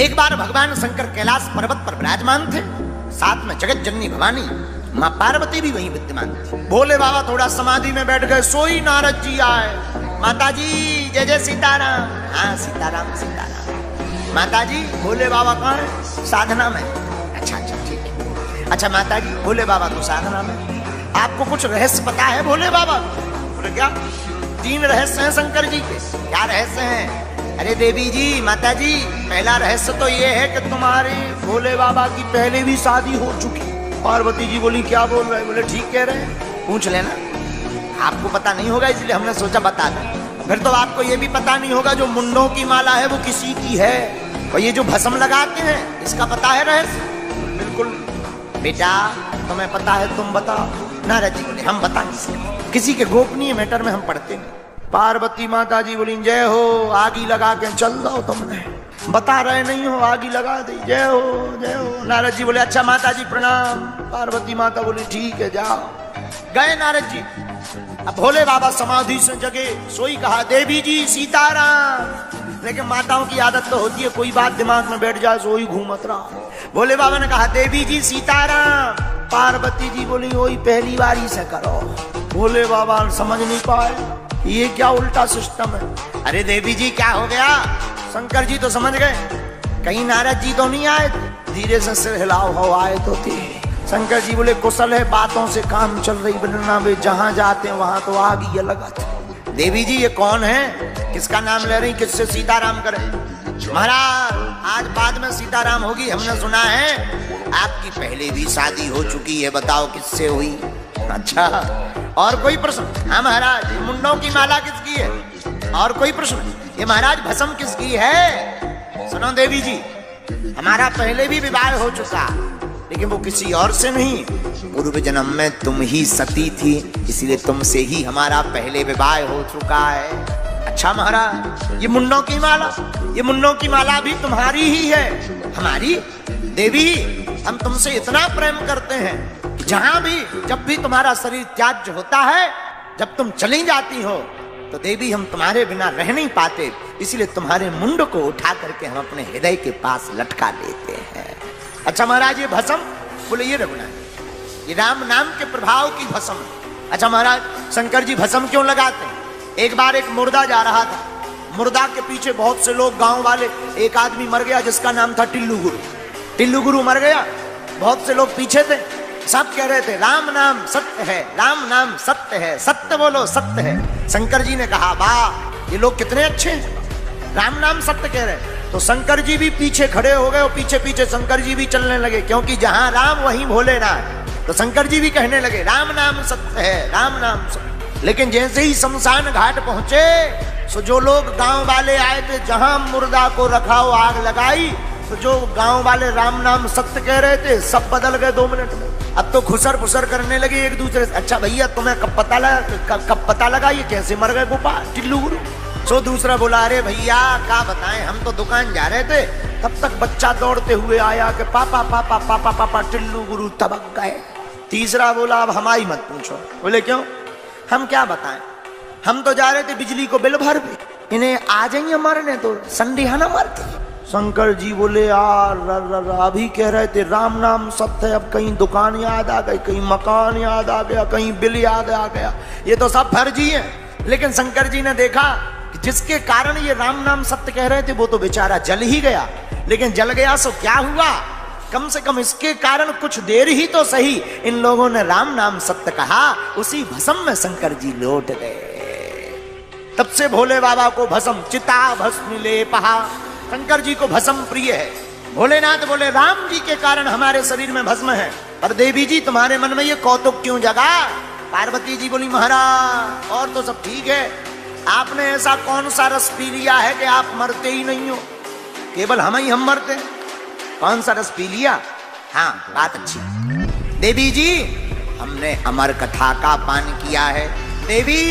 एक बार भगवान शंकर कैलाश पर्वत पर विराजमान थे, साथ में जगत जननी भवानी मां पार्वती भी वहीं विद्यमान थी। भोले बाबा थोड़ा समाधि में बैठ गए, सोई नारद जी आए। माता जी जय जय सीताराम। हाँ सीताराम सीताराम। माता जी भोले बाबा कहाँ है? साधना में। अच्छा अच्छा ठीक है। अच्छा माता जी भोले बाबा तो साधना में, आपको कुछ रहस्य पता है भोले बाबा? बोले क्या? 3 रहस्य हैं शंकर जी के। क्या रहस्य हैं? अरे देवी जी माता जी, पहला रहस्य तो ये है कि तुम्हारे भोले बाबा की पहले भी शादी हो चुकी। पार्वती जी बोली क्या बोल रहे? बोले ठीक कह रहे हैं, पूछ लेना। आपको पता नहीं होगा इसलिए हमने सोचा बता दें। फिर तो आपको ये भी पता नहीं होगा जो मुंडों की माला है वो किसी की है, और ये जो भस्म लगाते हैं इसका पता है रहस्य? बिल्कुल बेटा तुम्हें पता है, तुम बताओ। नारद जी बोले हम बता नहीं सकते, किसी के गोपनीय मैटर में हम पढ़ते नहीं। पार्वती माता जी बोली जय हो, आगी लगा के चल दो, तुमने बता रहे नहीं हो, आगी लगा दी, जय हो जय हो। नारद जी बोले अच्छा माता जी प्रणाम। पार्वती माता बोली ठीक है जाओ। गए नारद जी। अब भोले बाबा समाधि से जगे, सोई कहा देवी जी सीताराम। लेकिन माताओं की आदत तो होती है कोई बात दिमाग में बैठ जाए सोई घूमत रहा। भोले बाबा ने कहा देवी जी सीताराम। पार्वती जी बोली वही पहली बारी से करो। भोले बाबा समझ नहीं पाए ये क्या उल्टा सिस्टम है। अरे देवी जी क्या हो गया? शंकर जी तो समझ गए, कहीं नारद जी तो नहीं आए थे? धीरे से सिर हिलाओ हो आए तो थे। शंकर जी बोले कुशल है, बातों से काम चल रही बनना वे, जहां जाते हैं वहां तो आग ये लगा था। देवी जी ये कौन है, किसका नाम ले रही, किससे सीताराम करें? महाराज आज बाद में सीताराम होगी, हमने सुना है आपकी पहले भी शादी हो चुकी है, बताओ किससे हुई? अच्छा और कोई प्रश्न? हाँ महाराज मुंडों की माला किसकी है? और कोई प्रश्न? ये महाराज भस्म किसकी है? सुनो देवी जी हमारा पहले भी विवाह हो चुका, लेकिन वो किसी और से नहीं, पूर्व जन्म में तुम ही सती थी, इसलिए तुमसे ही हमारा पहले विवाह हो चुका है। अच्छा महाराज ये मुंडों की माला, ये मुंडों की माला भी तुम्हारी ही है? हमारी? देवी हम तुमसे इतना प्रेम करते हैं कि जहां भी जब भी तुम्हारा शरीर त्याज्य होता है, जब तुम चली जाती हो तो देवी हम तुम्हारे बिना रह नहीं पाते, इसलिए तुम्हारे मुंड को उठा करके हम अपने हृदय के पास लटका लेते हैं। अच्छा महाराज ये भस्म? बोले ये रघुनाथ ये राम नाम के प्रभाव की भस्म। अच्छा महाराज शंकर जी भस्म क्यों लगाते हैं? एक बार एक मुर्दा जा रहा था, मुर्दा के पीछे बहुत से लोग गांव वाले, एक आदमी मर गया जिसका नाम था टिल्लू गुरु। टिल्लू गुरु मर गया, बहुत से लोग पीछे थे, सब कह रहे थे राम नाम सत्य है, राम नाम सत्य है, सत्य बोलो सत्य है। शंकर जी ने कहा वाह ये लोग कितने अच्छे हैं, राम नाम सत्य कह रहे। तो शंकर जी भी पीछे खड़े हो गए और पीछे पीछे शंकर जी भी चलने लगे, क्योंकि जहां राम वहीं भोलेनाथ। तो शंकर जी भी कहने लगे राम नाम सत्य है, राम नाम सत्य। लेकिन जैसे ही शमशान घाट पहुंचे तो जो लोग गांव वाले आए थे, जहां मुर्दा को रखा हो आग लगाई, तो जो गांव वाले राम नाम सत्य कह रहे थे सब बदल गए 2 मिनट में। अब तो खुसर फुसर करने लगे एक दूसरे से। अच्छा भैया तुम्हें कब पता लगा ये कैसे मर गए गोपाल टिल्लू गुरु? सो दूसरा बोला अरे भैया क्या बताएं, हम तो दुकान जा रहे थे, तब तक बच्चा दौड़ते हुए आया कि पापा पापा पापा पापा टिल्लू गुरु तबक गए। तीसरा बोला अब हमारी मत पूछो। बोले क्यों? हम क्या बताएं, हम तो जा रहे थे बिजली को बिल भर भी, इन्हें आ जाइए मरने तो संडेहा ना मरते। शंकर जी बोले यार अभी कह रहे थे राम नाम सत्य है, अब कहीं दुकान याद आ गई, कहीं मकान याद आ गया, कहीं बिल याद आ गया, ये तो सब फर्जी है। लेकिन शंकर जी ने देखा कि जिसके कारण ये राम नाम सत्य कह रहे थे वो तो बेचारा जल ही गया, लेकिन जल गया सो क्या हुआ, कम से कम इसके कारण कुछ देर ही तो सही इन लोगों ने राम नाम सत्य कहा, उसी भस्म में शंकर जी लौट गए। तब से भोले बाबा को भस्म चिता भस्म ले पहा, शंकर जी को भस्म प्रिय है। भोलेनाथ बोले राम जी के कारण हमारे शरीर में भस्म है, पर देवी जी तुम्हारे मन में ये कौतुक क्यों जगा? पार्वती जी बोली महाराज और तो सब ठीक है, आपने ऐसा कौन सा रस पी लिया है कि आप मरते ही नहीं हो, केवल हम मरते हैं। कौन सा रस पी लिया? हाँ बात अच्छी। देवी जी हमने अमर कथा का पान किया है, देवी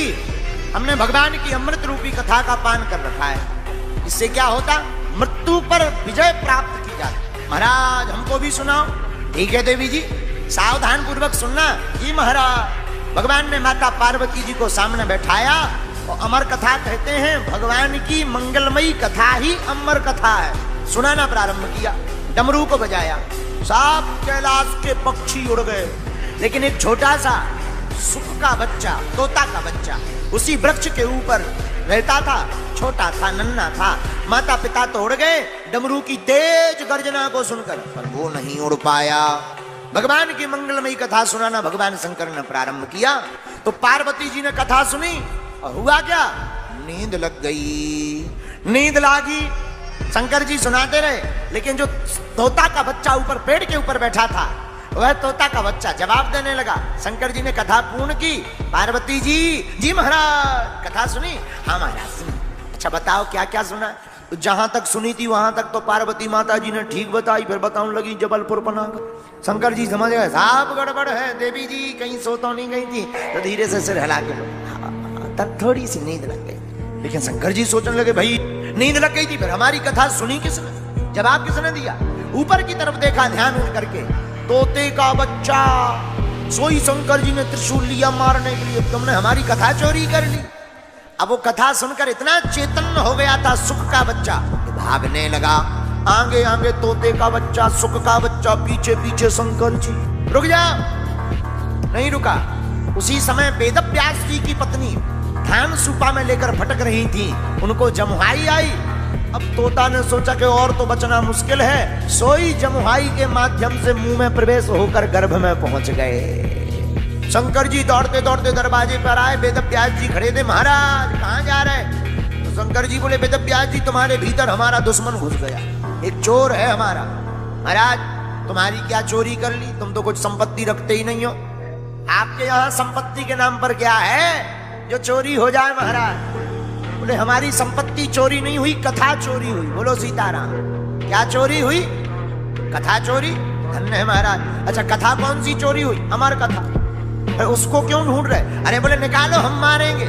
हमने भगवान की अमृत रूपी कथा का पान कर रखा है, इससे क्या होता, मृत्यु पर विजय प्राप्त की जाती। महाराज हमको भी सुनाओ। ठीक है देवी जी सावधान पूर्वक सुनना। जी महाराज भगवान ने माता पार्वती जी को सामने बैठाया और अमर कथा कहते हैं, भगवान की मंगलमयी कथा ही अमर कथा है। सुनाना प्रारंभ किया, डमरू को बजाया, सब कैलाश के पक्षी उड़ गए, लेकिन एक छोटा सा सुख का बच्चा, तोता का बच्चा उसी वृक्ष के ऊपर रहता था, छोटा था, नन्हा था। माता पिता तो उड़ गए डमरू की तेज गर्जना को सुनकर, पर वो नहीं उड़ पाया। भगवान की मंगलमयी कथा सुनाना भगवान शंकर ने प्रारंभ किया, तो पार्वती जी ने कथा सुनी और हुआ क्या, नींद लग गई। नींद लागी, शंकर जी सुनाते रहे, लेकिन जो तोता का बच्चा ऊपर पेड़ के ऊपर बैठा था, वह तोता का बच्चा जवाब देने लगा। शंकर जी ने कथा पूर्ण की। पार्वती जी, जी महाराज कथा सुनी? हाँ महाराज सुनी। अच्छा बताओ क्या क्या सुना? तो जहां तक सुनी थी वहां तक तो पार्वती माता जी ने ठीक बताई, फिर बताऊं लगी जबलपुर पनागर। शंकर जी समझ गए साहब गड़बड़ है, देवी जी कहीं सो तो नहीं गई थी, तो धीरे से सिर हिला के तब थोड़ी सी नींद लग गई। लेकिन शंकर जी सोचने लगे भाई नींद लग गई थी, फिर हमारी कथा सुनी किसने, जवाब किसने दिया? ऊपर की तरफ देखा ध्यान करके, तोते का बच्चा। सोई शंकर जी ने त्रिशूल लिया मारने के लिए, तुमने हमारी कथा चोरी कर ली। अब वो कथा सुनकर इतना चेतन हो गया था सुख का बच्चा, भागने लगा। आगे आगे तोते का बच्चा, सुख का बच्चा, पीछे पीछे शंकर जी। रुक जा, नहीं रुका। उसी समय वेदव्यास जी की पत्नी धान सुपा में लेकर भटक रही थी, उनको जमुहाई आई। अब तोता ने सोचा कि और तो बचना मुश्किल है, सोई जमुहाई के माध्यम से मुंह में प्रवेश होकर गर्भ में पहुंच गए। शंकर जी दौड़ते दौड़ते दरवाजे पर आए, वेदव्यास जी खड़े थे। महाराज कहाँ जा रहे? तो शंकर जी बोले, वेदव्यास जी तुम्हारे भीतर हमारा दुश्मन घुस गया, एक चोर है हमारा। महाराज तुम्हारी क्या चोरी कर ली? तुम तो कुछ संपत्ति रखते ही नहीं हो, आपके यहाँ संपत्ति के नाम पर क्या है जो चोरी हो जाए? महाराज बोले हमारी संपत्ति चोरी नहीं हुई, कथा चोरी हुई। बोलो सीताराम। क्या चोरी हुई? कथा चोरी। धन्य है महाराज। अच्छा कथा कौन सी चोरी हुई? अमर कथा। उसको क्यों ढूंढ रहे? अरे बोले निकालो हम मारेंगे।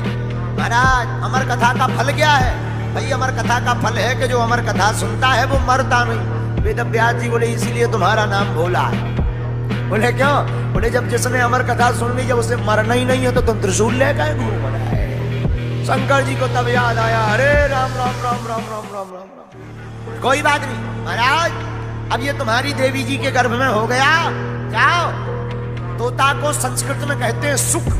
महाराज अमर कथा का फल क्या है? भाई अमर कथा का फल है कि जो अमर कथा सुनता है वो मरता नहीं। वेदव्यास जी बोले इसीलिए तुम्हारा नाम भोला है। बोले क्यों? बोले जब जिसने अमर कथा सुन ली, जब उसे मरना ही नहीं है तो तुम त्रिशूल लेकर घूम रहे। शंकर जी को तब याद आया, अरे राम राम राम राम राम राम राम राम। कोई बात नहीं महाराज, अब ये तुम्हारी देवी जी के गर्भ में हो गया। जाओ, तोता को संस्कृत में कहते हैं सुख,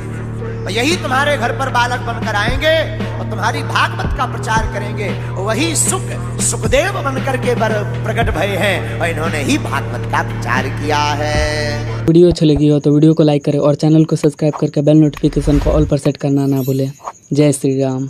यही तुम्हारे घर पर बालक बनकर आएंगे और तुम्हारी भागवत का प्रचार करेंगे। वही सुख सुखदेव बनकर के प्रकट भय हैं और इन्होंने ही भागवत का प्रचार किया है। वीडियो अच्छी लगी हो तो वीडियो को लाइक करें और चैनल को सब्सक्राइब करके बेल नोटिफिकेशन को ऑल पर सेट करना ना भूलें। जय श्री राम।